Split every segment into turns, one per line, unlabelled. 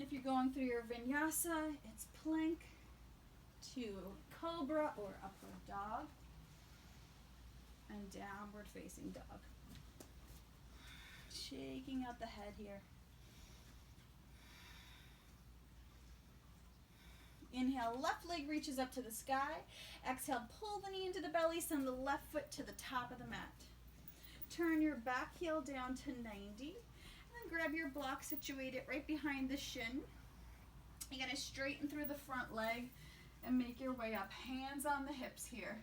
And if you're going through your vinyasa, it's plank to cobra or upward dog and downward facing dog. Shaking out the head here. Inhale, left leg reaches up to the sky. Exhale, pull the knee into the belly, send the left foot to the top of the mat. Turn your back heel down to 90. And then grab your block, situate it right behind the shin. You're going to straighten through the front leg and make your way up. Hands on the hips here.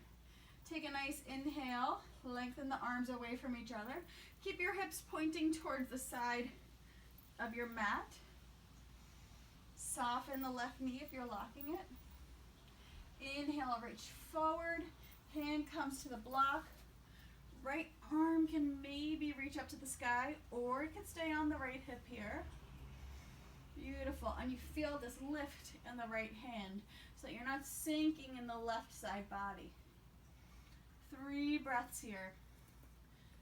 Take a nice inhale, lengthen the arms away from each other. Keep your hips pointing towards the side of your mat. Soften the left knee if you're locking it. Inhale, reach forward. Hand comes to the block. Right arm can maybe reach up to the sky, or it can stay on the right hip here. Beautiful. And you feel this lift in the right hand so that you're not sinking in the left side body. 3 breaths here.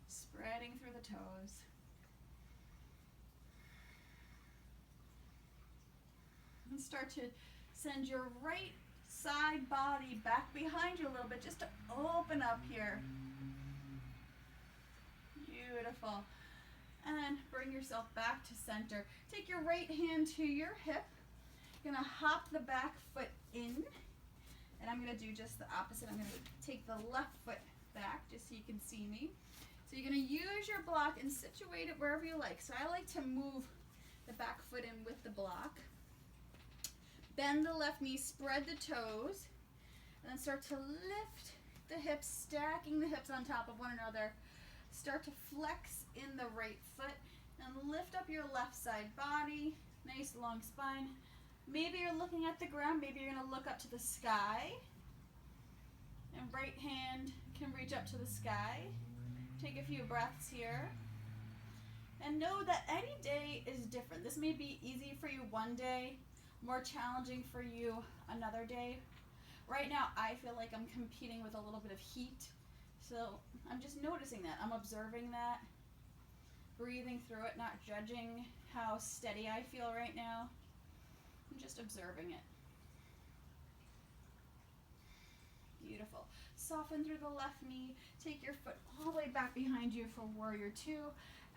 Spreading through the toes. And start to send your right side body back behind you a little bit just to open up here. Beautiful. And bring yourself back to center. Take your right hand to your hip. You're going to hop the back foot in. And I'm going to do just the opposite. I'm going to take the left foot back just so you can see me. So you're going to use your block and situate it wherever you like. So I like to move the back foot in with the block. Bend the left knee, spread the toes, and then start to lift the hips, stacking the hips on top of one another. Start to flex in the right foot and lift up your left side body. Nice long spine. Maybe you're looking at the ground, maybe you're going to look up to the sky. And right hand can reach up to the sky. Take a few breaths here. And know that any day is different. This may be easy for you one day, more challenging for you another day. Right now, I feel like I'm competing with a little bit of heat. So I'm just noticing that. I'm observing that. Breathing through it, not judging how steady I feel right now. I'm just observing it. Beautiful. Soften through the left knee. Take your foot all the way back behind you for warrior 2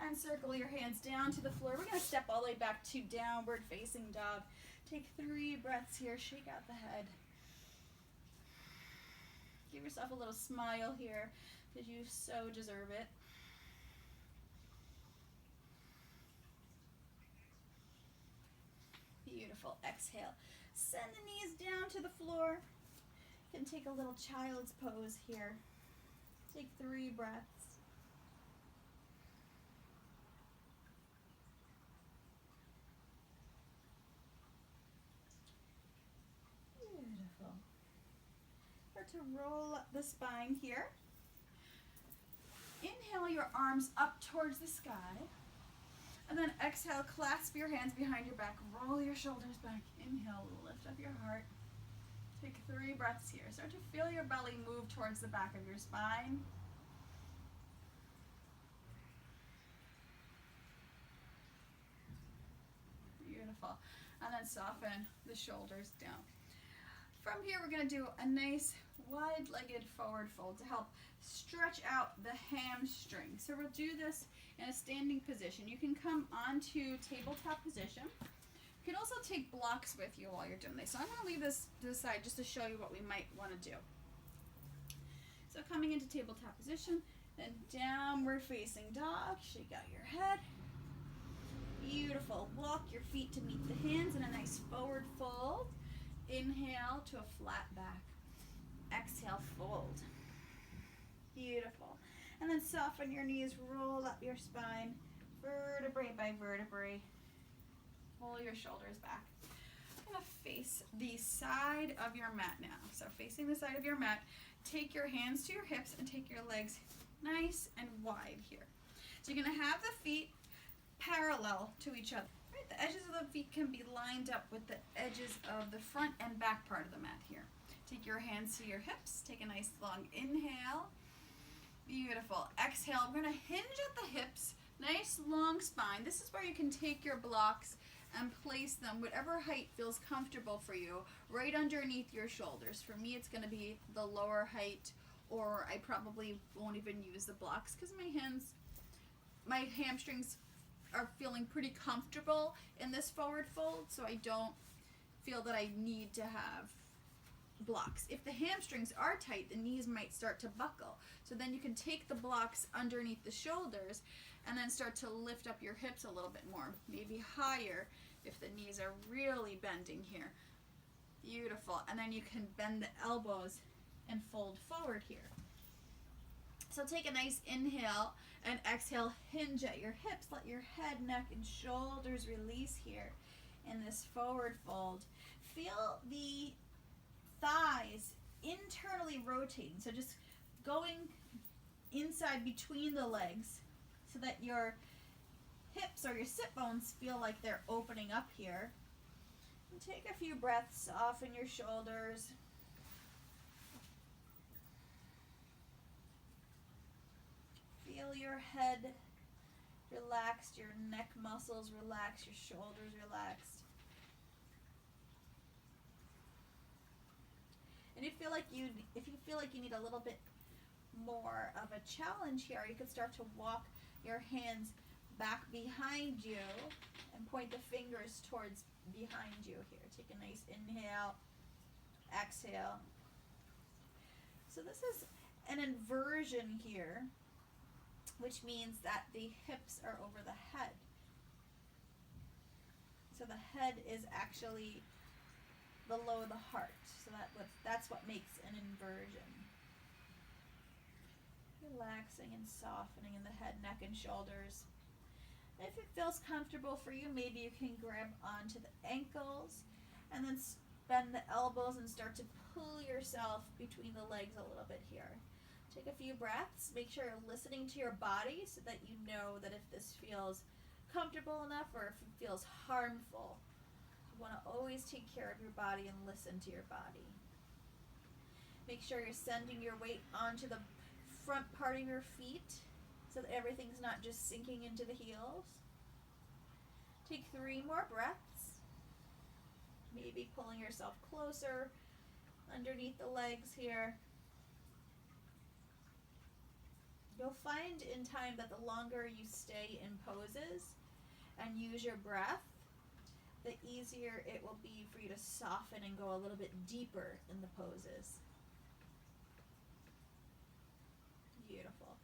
and circle your hands down to the floor. We're going to step all the way back to downward facing dog. Take 3 breaths here. Shake out the head. Give yourself a little smile here because you so deserve it. Beautiful. Exhale. Send the knees down to the floor. You can take a little child's pose here. Take 3 breaths. Beautiful. Start to roll up the spine here. Inhale your arms up towards the sky. And then exhale, clasp your hands behind your back. Roll your shoulders back. Inhale, lift up your heart. Take 3 breaths here. Start to feel your belly move towards the back of your spine. Beautiful. And then soften the shoulders down. From here, we're going to do a nice wide-legged forward fold to help stretch out the hamstring. So we'll do this in a standing position. You can come onto tabletop position. You can also take blocks with you while you're doing this. So I'm going to leave this to the side just to show you what we might want to do. So coming into tabletop position, then downward facing dog. Shake out your head. Beautiful. Walk your feet to meet the hands in a nice forward fold. Inhale to a flat back. Exhale, fold. Beautiful. And then soften your knees, roll up your spine, vertebrae by vertebrae. Pull your shoulders back. I'm going to face the side of your mat now. So facing the side of your mat, take your hands to your hips and take your legs nice and wide here. So you're going to have the feet parallel to each other. Right, the edges of the feet can be lined up with the edges of the front and back part of the mat here. Take your hands to your hips. Take a nice long inhale. Beautiful. Exhale. I'm going to hinge at the hips. Nice long spine. This is where you can take your blocks and place them, whatever height feels comfortable for you, right underneath your shoulders. For me, it's going to be the lower height, or I probably won't even use the blocks because my hamstrings are feeling pretty comfortable in this forward fold, so I don't feel that I need to have blocks. If the hamstrings are tight, the knees might start to buckle. So then you can take the blocks underneath the shoulders and then start to lift up your hips a little bit more, maybe higher if the knees are really bending here. Beautiful. And then you can bend the elbows and fold forward here. So take a nice inhale and exhale, hinge at your hips. Let your head, neck, and shoulders release here in this forward fold. Feel the thighs internally rotating. So just going inside between the legs so that your hips or your sit bones feel like they're opening up here. And take a few breaths, soften your shoulders. Feel your head relaxed, your neck muscles relaxed, your shoulders relaxed. And if you feel like you need a little bit more of a challenge here, you can start to walk your hands back behind you and point the fingers towards behind you here. Take a nice inhale, exhale. So this is an inversion here, which means that the hips are over the head. So the head is actually below the heart. So that's what makes an inversion. Relaxing and softening in the head, neck, and shoulders. If it feels comfortable for you, maybe you can grab onto the ankles and then bend the elbows and start to pull yourself between the legs a little bit here. Take a few breaths. Make sure you're listening to your body so that you know that if this feels comfortable enough or if it feels harmful. You want to always take care of your body and listen to your body. Make sure you're sending your weight onto the front part of your feet so that everything's not just sinking into the heels. Take 3 more breaths. Maybe pulling yourself closer underneath the legs here. You'll find in time that the longer you stay in poses and use your breath, the easier it will be for you to soften and go a little bit deeper in the poses. Beautiful.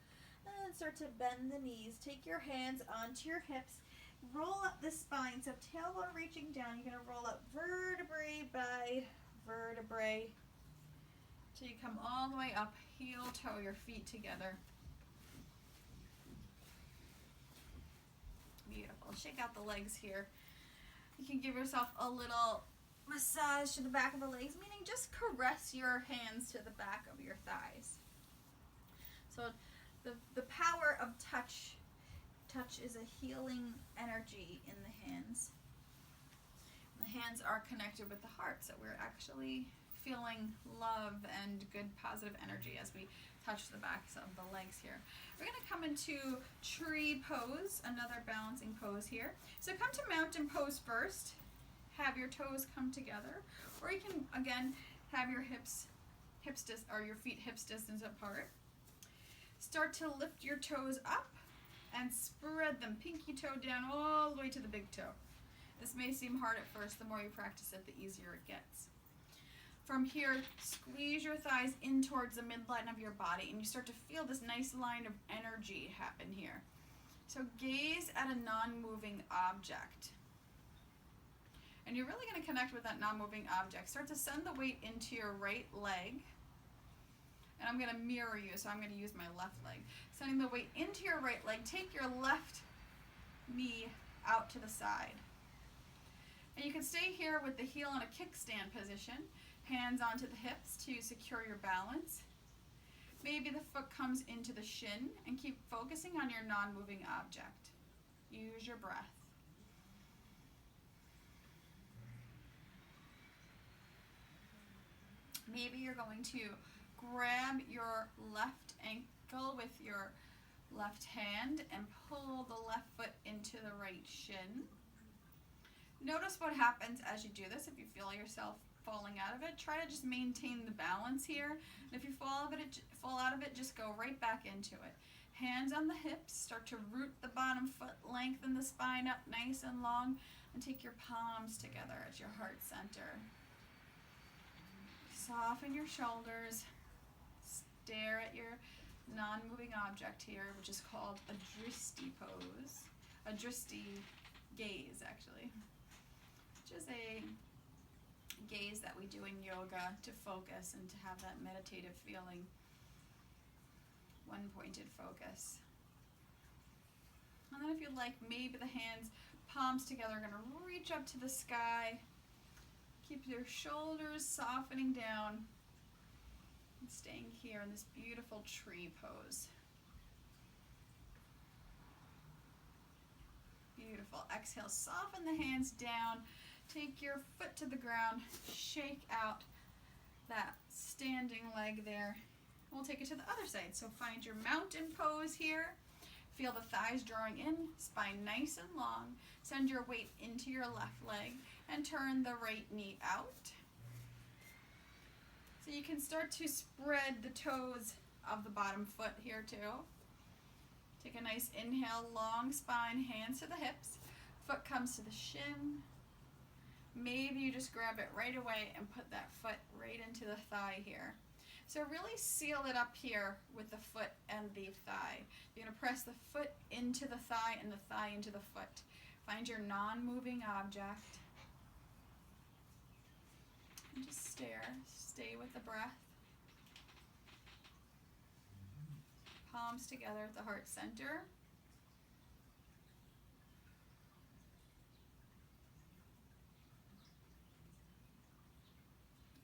And then start to bend the knees. Take your hands onto your hips. Roll up the spine. So tailbone reaching down. You're going to roll up vertebrae by vertebrae till you come all the way up, heel, toe, your feet together. Beautiful. Shake out the legs here. You can give yourself a little massage to the back of the legs, meaning just caress your hands to the back of your thighs. So the power of touch is a healing energy in the hands. The hands are connected with the heart, so we're actually feeling love and good positive energy as we touch the backs of the legs here. We're going to come into tree pose, another balancing pose here. So come to mountain pose first. Have your toes come together, or you can again have your your feet hips distance apart. Start to lift your toes up and spread them, pinky toe down all the way to the big toe. This may seem hard at first. The more you practice it, the easier it gets. From here, squeeze your thighs in towards the midline of your body, and you start to feel this nice line of energy happen here. So gaze at a non-moving object. And you're really going to connect with that non-moving object. Start to send the weight into your right leg. And I'm going to mirror you, so I'm going to use my left leg. Sending the weight into your right leg. Take your left knee out to the side. And you can stay here with the heel in a kickstand position. Hands onto the hips to secure your balance. Maybe the foot comes into the shin, and keep focusing on your non-moving object. Use your breath. Maybe you're going to grab your left ankle with your left hand and pull the left foot into the right shin. Notice what happens as you do this. If you feel yourself falling out of it, try to just maintain the balance here. And if you fall out of it, just go right back into it. Hands on the hips, start to root the bottom foot, lengthen the spine up nice and long, and take your palms together at your heart center. Soften your shoulders, stare at your non-moving object here, which is called a dristi pose, a dristi gaze actually, which is a gaze that we do in yoga to focus and to have that meditative feeling. One pointed focus. And then if you like, maybe the hands, palms together, are going to reach up to the sky. Keep your shoulders softening down and staying here in this beautiful tree pose. Beautiful. Exhale, soften the hands down. Take your foot to the ground. Shake out that standing leg there. We'll take it to the other side. So find your mountain pose here. Feel the thighs drawing in, spine nice and long. Send your weight into your left leg and turn the right knee out. So you can start to spread the toes of the bottom foot here too. Take a nice inhale, long spine, hands to the hips. Foot comes to the shin. Maybe you just grab it right away and put that foot right into the thigh here. So really seal it up here with the foot and the thigh. You're going to press the foot into the thigh and the thigh into the foot. Find your non-moving object. And just stare. Stay with the breath. Palms together at the heart center.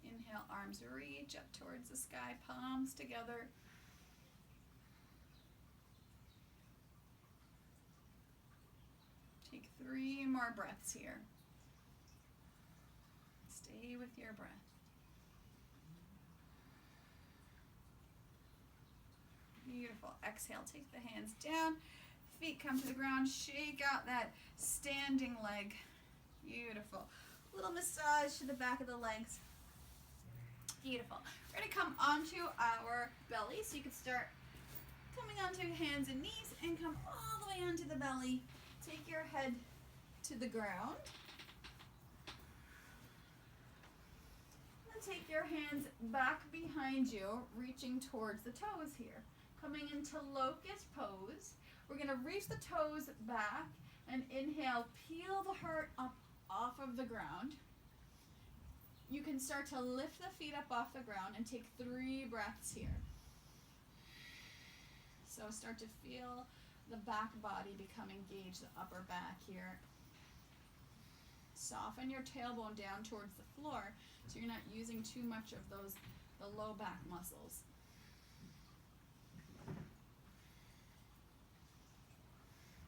Inhale, arms reach up towards the sky, palms together. Take 3 more breaths here. Stay with your breath. Beautiful. Exhale, take the hands down, feet come to the ground, shake out that standing leg. Beautiful. Little massage to the back of the legs. Beautiful. We're going to come onto our belly, so you can start coming onto hands and knees and come all the way onto the belly. Take your head to the ground. And take your hands back behind you, reaching towards the toes here. Coming into locust pose. We're going to reach the toes back and inhale, peel the heart up off of the ground. You can start to lift the feet up off the ground and take 3 breaths here. So start to feel the back body become engaged, the upper back here. Soften your tailbone down towards the floor so you're not using too much of the low back muscles.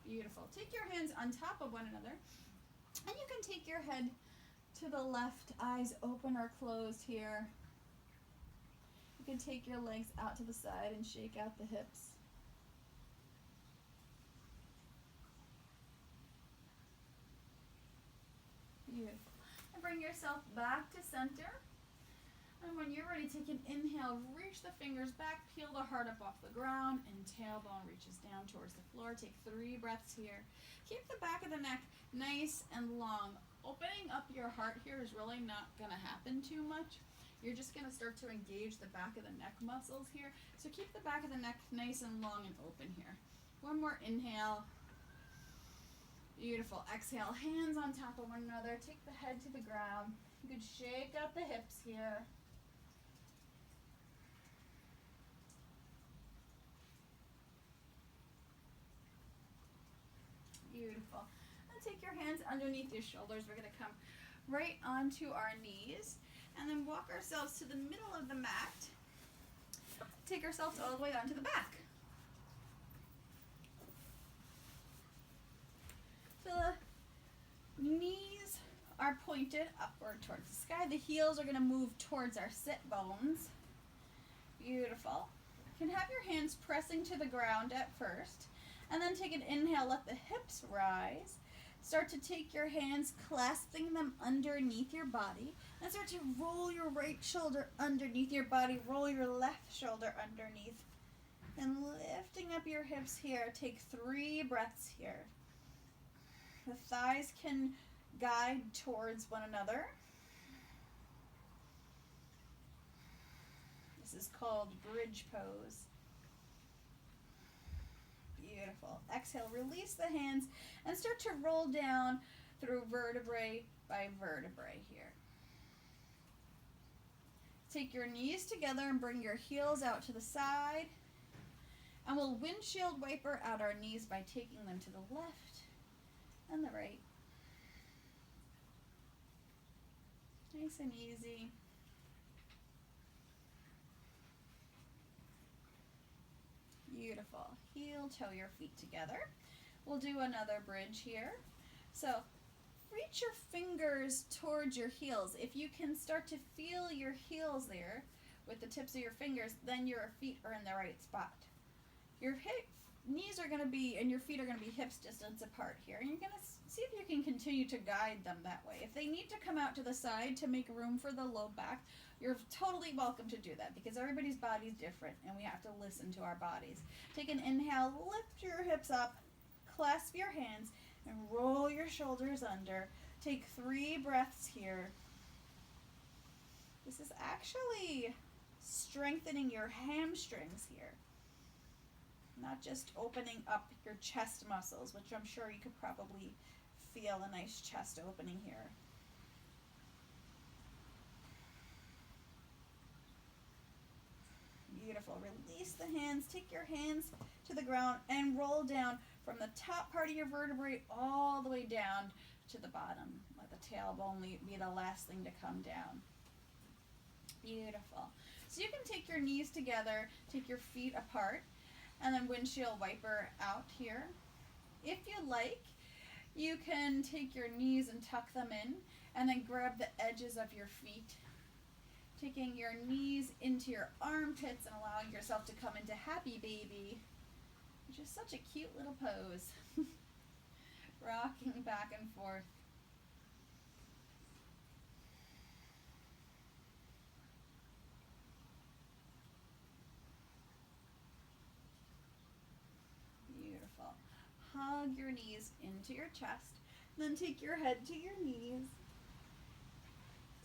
Beautiful. Take your hands on top of one another, and you can take your head to the left, eyes open or closed here. You can take your legs out to the side and shake out the hips. Beautiful. And bring yourself back to center. And when you're ready, take an inhale, reach the fingers back, peel the heart up off the ground, and tailbone reaches down towards the floor. Take 3 breaths here. Keep the back of the neck nice and long. Opening up your heart here is really not going to happen too much. You're just going to start to engage the back of the neck muscles here. So keep the back of the neck nice and long and open here. One more inhale. Beautiful. Exhale, hands on top of one another. Take the head to the ground. You could shake out the hips here. Beautiful. And take your hands underneath your shoulders. We're going to come right onto our knees and then walk ourselves to the middle of the mat. Take ourselves all the way onto the back. So the knees are pointed upward towards the sky. The heels are going to move towards our sit bones. Beautiful. You can have your hands pressing to the ground at first. And then take an inhale, let the hips rise. Start to take your hands, clasping them underneath your body, and start to roll your right shoulder underneath your body, roll your left shoulder underneath, and lifting up your hips here. Take 3 breaths here. The thighs can guide towards one another. This is called bridge pose. Beautiful. Exhale, release the hands and start to roll down through vertebrae by vertebrae here. Take your knees together and bring your heels out to the side. And we'll windshield wiper out our knees by taking them to the left and the right. Nice and easy. Beautiful. Heel toe your feet together. We'll do another bridge here. So reach your fingers towards your heels. If you can start to feel your heels there with the tips of your fingers, then your feet are in the right spot. Your knees are going to be, and your feet are going to be hips distance apart here. And you're going to see if you can continue to guide them that way. If they need to come out to the side to make room for the low back, you're totally welcome to do that because everybody's body is different and we have to listen to our bodies. Take an inhale, lift your hips up, clasp your hands, and roll your shoulders under. Take 3 breaths here. This is actually strengthening your hamstrings here. Not just opening up your chest muscles, which I'm sure you could probably feel a nice chest opening here. Beautiful. Release the hands. Take your hands to the ground and roll down from the top part of your vertebrae all the way down to the bottom. Let the tailbone be the last thing to come down. Beautiful. So you can take your knees together, take your feet apart, and then windshield wiper out here. If you like, you can take your knees and tuck them in, and then grab the edges of your feet, taking your knees into your armpits and allowing yourself to come into happy baby, which is such a cute little pose. Rocking back and forth. Beautiful. Hug your knees into your chest, then take your head to your knees.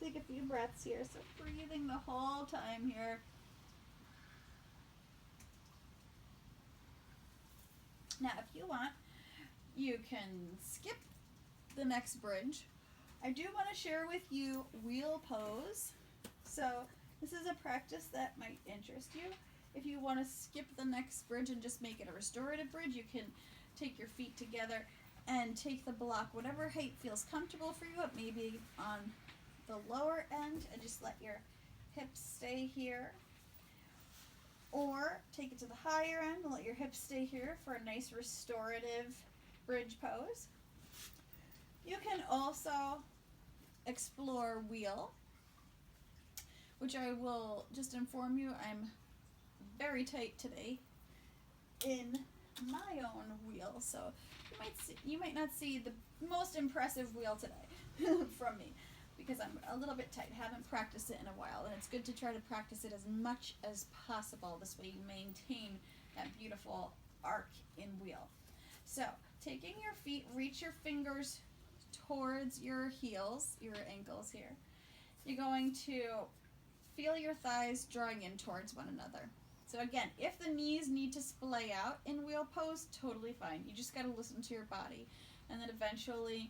Take a few breaths here, so breathing the whole time here. Now, if you want, you can skip the next bridge. I do want to share with you wheel pose. So this is a practice that might interest you. If you want to skip the next bridge and just make it a restorative bridge, you can take your feet together and take the block, whatever height feels comfortable for you. It may be on the lower end and just let your hips stay here. Or take it to the higher end and let your hips stay here for a nice restorative bridge pose. You can also explore wheel, which I will just inform you, I'm very tight today in my own wheel, so you might not see the most impressive wheel today from me because I'm a little bit tight. Haven't practiced it in a while, and it's good to try to practice it as much as possible. This way you maintain that beautiful arc in wheel. So taking your feet, reach your fingers towards your heels, your ankles here. You're going to feel your thighs drawing in towards one another. So again, if the knees need to splay out in wheel pose, totally fine. You just got to listen to your body. And then eventually,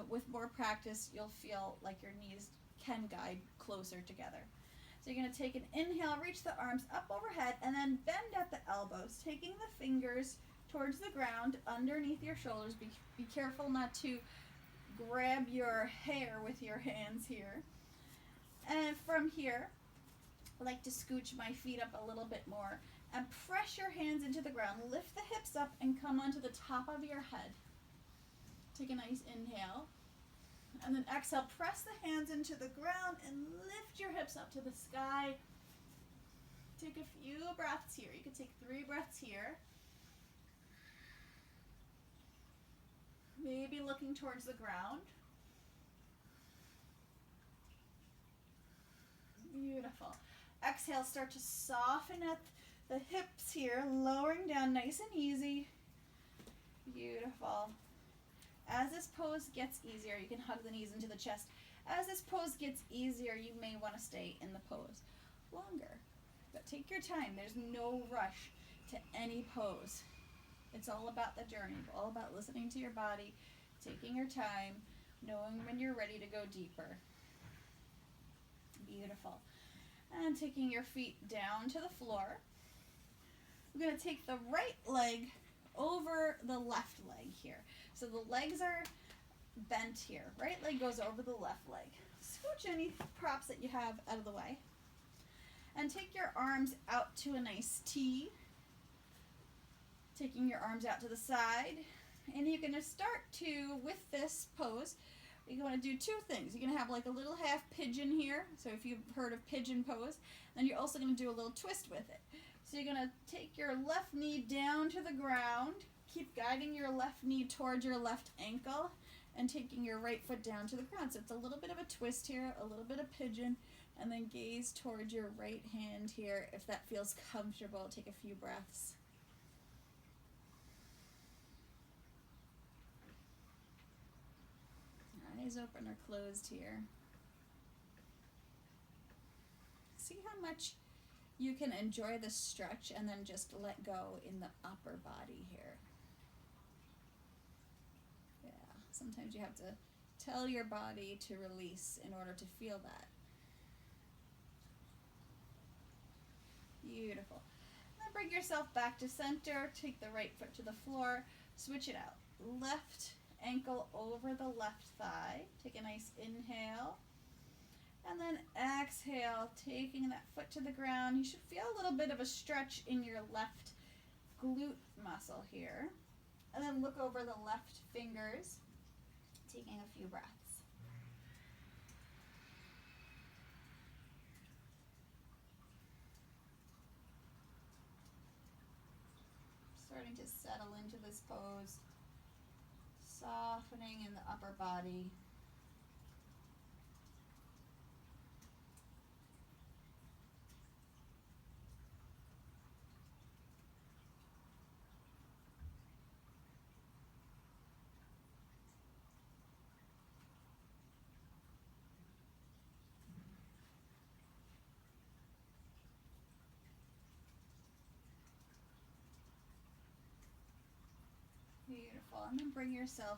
with more practice, you'll feel like your knees can guide closer together. So you're going to take an inhale, reach the arms up overhead, and then bend at the elbows, taking the fingers towards the ground underneath your shoulders. Be careful not to grab your hair with your hands here. And from here, I like to scooch my feet up a little bit more and press your hands into the ground. Lift the hips up and come onto the top of your head. Take a nice inhale. And then exhale, press the hands into the ground and lift your hips up to the sky. Take a few breaths here. You can take 3 breaths here. maybe looking towards the ground. Beautiful. Exhale, start to soften at the hips here, lowering down nice and easy. Beautiful. As this pose gets easier, you can hug the knees into the chest. As this pose gets easier, you may want to stay in the pose longer. But take your time. There's no rush to any pose. It's all about the journey, all about listening to your body, taking your time, knowing when you're ready to go deeper. Beautiful. And taking your feet down to the floor. We're going to take the right leg over the left leg here. So the legs are bent here. Right leg goes over the left leg. Scooch any props that you have out of the way. And take your arms out to a nice T. Taking your arms out to the side. And you're going to start to, with this pose, you're going to do two things. You're going to have like a little half pigeon here. So if you've heard of pigeon pose, then you're also going to do a little twist with it. So you're going to take your left knee down to the ground. Keep guiding your left knee towards your left ankle and taking your right foot down to the ground. So it's a little bit of a twist here, a little bit of pigeon, and then gaze towards your right hand here. If that feels comfortable, take a few breaths. Eyes open or closed here. See how much you can enjoy the stretch and then just let go in the upper body here. Yeah, sometimes you have to tell your body to release in order to feel that. Beautiful. Then bring yourself back to center. Take the right foot to the floor. Switch it out. Left ankle over the left thigh. Take a nice inhale. And then exhale, taking that foot to the ground. You should feel a little bit of a stretch in your left glute muscle here. And then look over the left fingers, taking a few breaths. Starting to settle into this pose. Softening in the upper body. Beautiful. And then bring yourself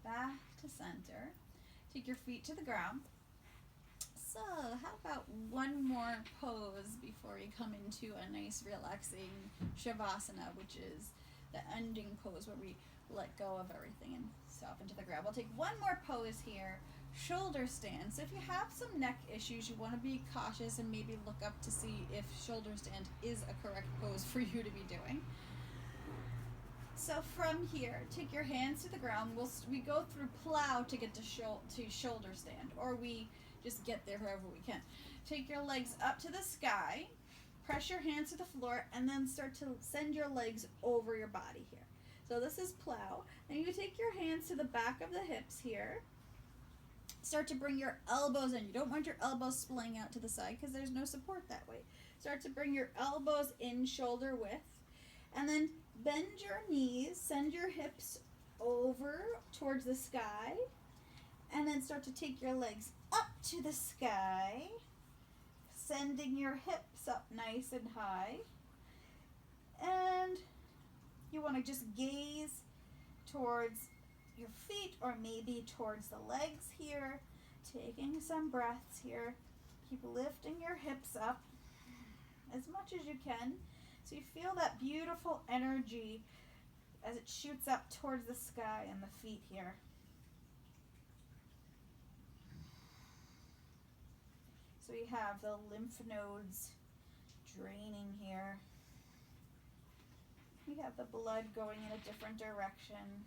back to center. Take your feet to the ground. So how about one more pose before we come into a nice relaxing Savasana, which is the ending pose where we let go of everything and soften to the ground. We'll take one more pose here, shoulder stand. So if you have some neck issues, you want to be cautious and maybe look up to see if shoulder stand is a correct pose for you to be doing. So from here, take your hands to the ground. We go through plow to get to shoulder stand, or we just get there however we can. Take your legs up to the sky, press your hands to the floor, and then start to send your legs over your body here. So this is plow, and you take your hands to the back of the hips here. Start to bring your elbows in. You don't want your elbows splaying out to the side because there's no support that way. Start to bring your elbows in shoulder width, and then bend your knees, send your hips over towards the sky, and then start to take your legs up to the sky, sending your hips up nice and high. And you want to just gaze towards your feet or maybe towards the legs here, taking some breaths here. Keep lifting your hips up as much as you can. So you feel that beautiful energy as it shoots up towards the sky and the feet here. So we have the lymph nodes draining here. We have the blood going in a different direction.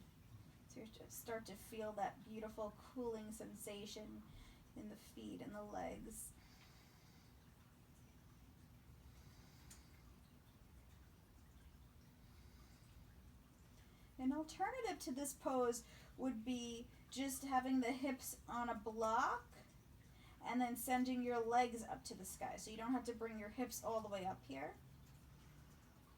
So you just start to feel that beautiful cooling sensation in the feet and the legs. An alternative to this pose would be just having the hips on a block and then sending your legs up to the sky. So you don't have to bring your hips all the way up here.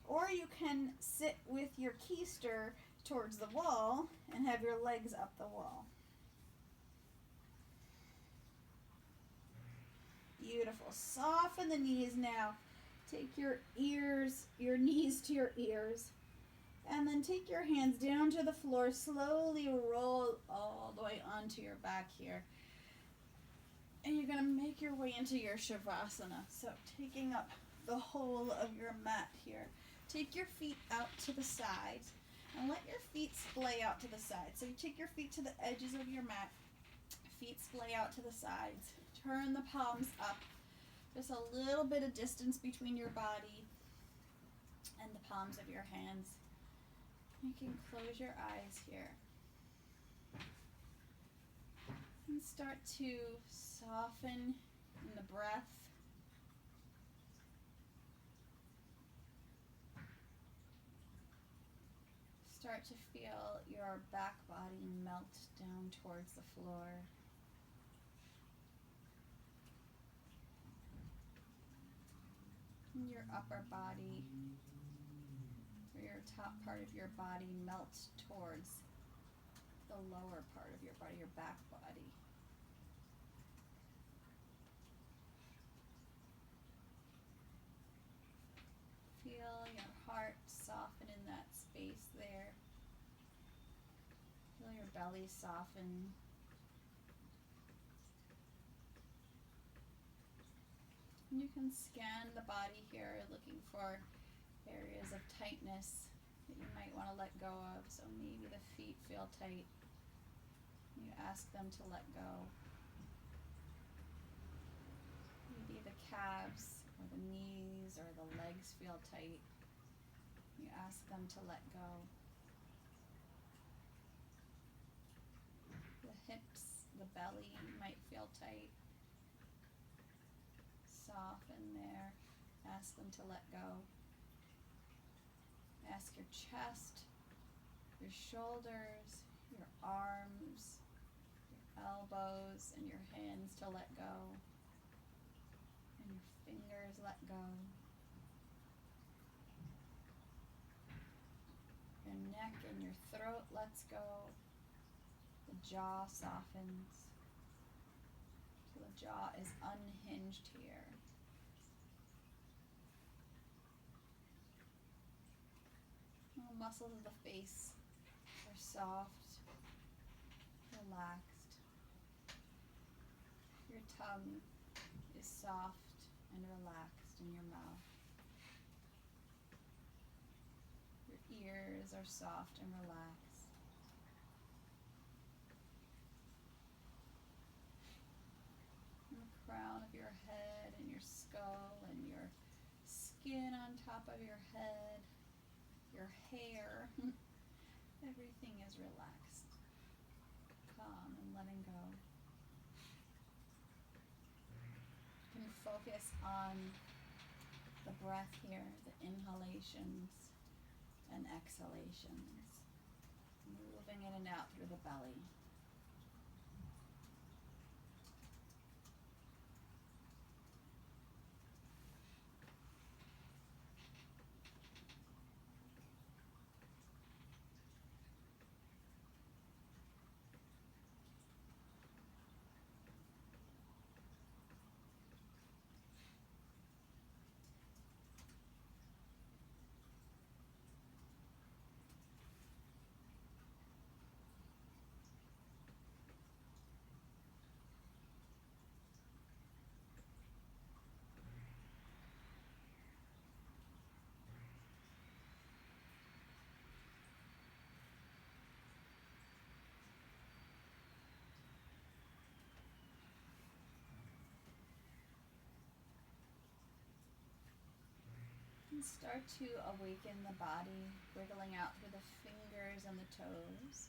Or you can sit with your keister towards the wall and have your legs up the wall. Beautiful. Soften the knees now. Take your knees to your ears. And then take your hands down to the floor. Slowly roll all the way onto your back here. And you're going to make your way into your Savasana. So taking up the whole of your mat here. Take your feet out to the sides. And let your feet splay out to the sides. So you take your feet to the edges of your mat. Feet splay out to the sides. Turn the palms up. Just a little bit of distance between your body and the palms of your hands. You can close your eyes here. And start to soften in the breath. Start to feel your back body melt down towards the floor. And your upper body, or your top part of your body, melts towards the lower part of your body, your back body. Feel your heart soften in that space there. Feel your belly soften. And you can scan the body here, looking for areas of tightness that you might want to let go of. So maybe the feet feel tight. You ask them to let go. Maybe the calves or the knees or the legs feel tight. You ask them to let go. The hips, the belly might feel tight. Soften there. Ask them to let go. Ask your chest, your shoulders, your arms, your elbows, and your hands to let go. And your fingers let go. Your neck and your throat lets go. The jaw softens. So the jaw is unhinged here. The muscles of the face are soft, relaxed. Your tongue is soft and relaxed in your mouth. Your ears are soft and relaxed. And the crown of your head and your skull and your skin on top of your head, your hair, everything is relaxed, calm and letting go. You can focus on the breath here, the inhalations and exhalations, moving in and out through the belly. And start to awaken the body, wiggling out through the fingers and the toes.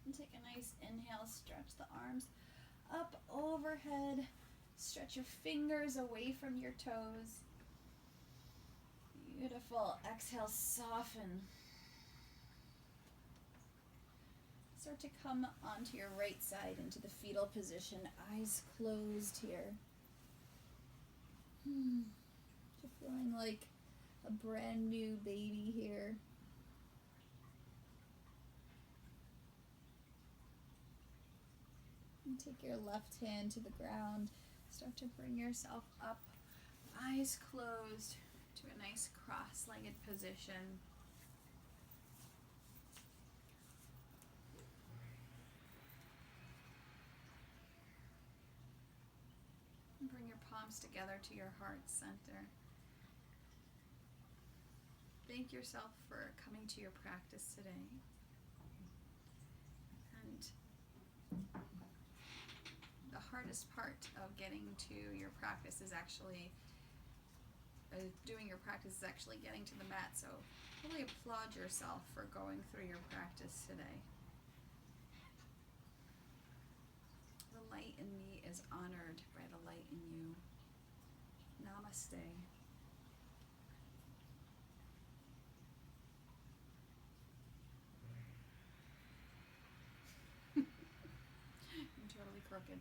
And take a nice inhale, stretch the arms up overhead. Stretch your fingers away from your toes. Beautiful. Exhale, soften. Start to come onto your right side into the fetal position, eyes closed here. Just feeling like a brand new baby here. And take your left hand to the ground. Start to bring yourself up, eyes closed, to a nice cross-legged position. And bring your palms together to your heart center. Thank yourself for coming to your practice today. And the hardest part of getting to your practice is actually doing your practice is actually getting to the mat, so really applaud yourself for going through your practice today. The light in me is honored by the light in you. Namaste. I'm totally crooked.